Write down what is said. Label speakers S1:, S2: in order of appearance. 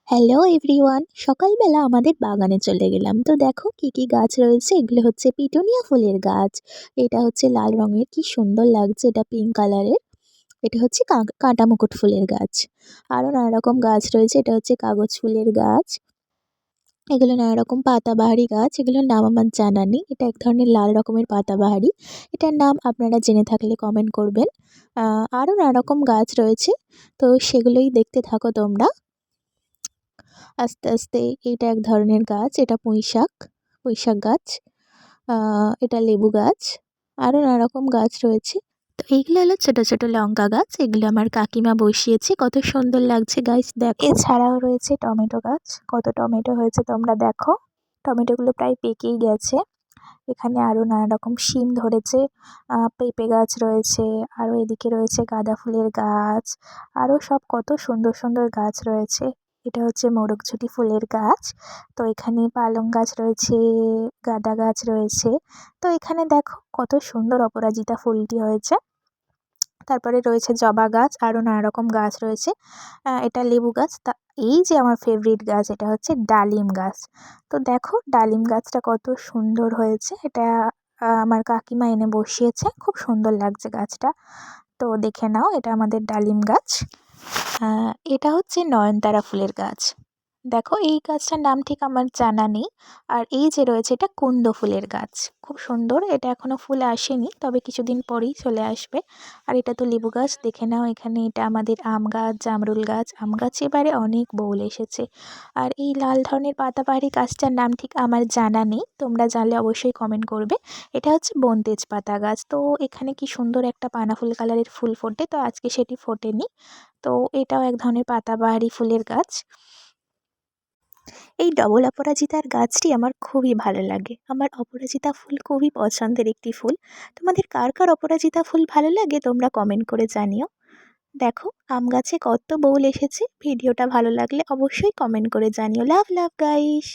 S1: Hello everyone, সকালবেলা আমাদের বাগানে চলে গেলাম। তো দেখো কি কি গাছ রয়েছে। এগুলো হচ্ছে পিটুনিয়া ফুলের গাছ। এটা হচ্ছে লাল রঙের, কি সুন্দর লাগছে, এটা পিঙ্ক কালারের। এটা হচ্ছে কাঁটা মুকুট ফুলের গাছ। আরও নানা রকম গাছ রয়েছে। এটা হচ্ছে কাগজ ফুলের গাছ। এগুলো নানা রকম পাতাবাহারি গাছ, এগুলোর নাম আমার জানা নেই। এটা এক ধরনের লাল রকমের পাতাবাহারি। এটার নাম আপনারা জেনে থাকলে কমেন্ট করবেন। আরও নানা রকম গাছ রয়েছে, তো সেগুলোই দেখতে থাকো তোমরা আস্তে আস্তে। এটা এক ধরনের গাছ, এটা পুঁইশাক গাছ। এটা লেবু গাছ। আরও নানা রকম গাছ রয়েছে। তো এইগুলো হলো ছোট ছোট লঙ্কা গাছ। এগুলো আমার কাকিমা বসিয়েছে, কত সুন্দর লাগছে গাছ দেখো। এছাড়াও রয়েছে টমেটো গাছ। কত টমেটো হয়েছে তোমরা দেখো। টমেটোগুলো প্রায় পেকেই গেছে। এখানে আরও নানা রকম শিম ধরেছে। পেঁপে গাছ রয়েছে। আরও এদিকে রয়েছে গাঁদা ফুলের গাছ। আরও সব কত সুন্দর সুন্দর গাছ রয়েছে। এটা হচ্ছে মোরগঝুটি ফুলের গাছ। তো এখানে পালং গাছ রয়েছে, গাঁদা গাছ রয়েছে। তো এখানে দেখো কত সুন্দর অপরাজিতা ফুলটি হয়েছে। তারপরে রয়েছে জবা গাছ, আরও নানা রকম গাছ রয়েছে। এটা লেবু গাছ। তা এই যে আমার ফেভারিট গাছ, এটা হচ্ছে ডালিম গাছ। তো দেখো ডালিম গাছটা কত সুন্দর হয়েছে। এটা আমার কাকিমা এনে বসিয়েছে, খুব সুন্দর লাগছে গাছটা। তো দেখে নাও, এটা আমাদের ডালিম গাছ। এটা হচ্ছে নয়নতারা ফুলের গাছ। দেখো এই গাছটার নাম ঠিক আমার জানা নেই। আর এই যে রয়েছে, এটা কুন্দ ফুলের গাছ, খুব সুন্দর। এটা এখনো ফুল আসেনি, তবে কিছুদিন পরেই চলে আসবে। আর এটা তো লেবু গাছ, দেখে নাও। এখানে এটা আমাদের আম গাছ, জামরুল গাছ। আম গাছে এবারে অনেক বউল এসেছে। আর এই লাল ধরনের পাতাবাহারি গাছটার নাম ঠিক আমার জানা নেই, তোমরা জানলে অবশ্যই কমেন্ট করবে। এটা হচ্ছে বনতেজ পাতা গাছ। তো এখানে কি সুন্দর একটা পানা ফুল কালারের ফুল ফোটে, তো আজকে সেটি ফোটেনি। তো এটাও এক ধরনের পাতাবাহারি ফুলের গাছ। এই ডবল অপরাজিতার গাছটি আমার খুবই ভালো লাগে। আমার অপরাজিতা ফুল খুবই পছন্দের একটি ফুল। তোমাদের কার কার অপরাজিতা ফুল ভালো লাগে তোমরা কমেন্ট করে জানিও। দেখো আম গাছে কত বউল এসেছে। ভিডিওটা ভালো লাগলে অবশ্যই কমেন্ট করে জানিও। লাভ লাভ গাইস।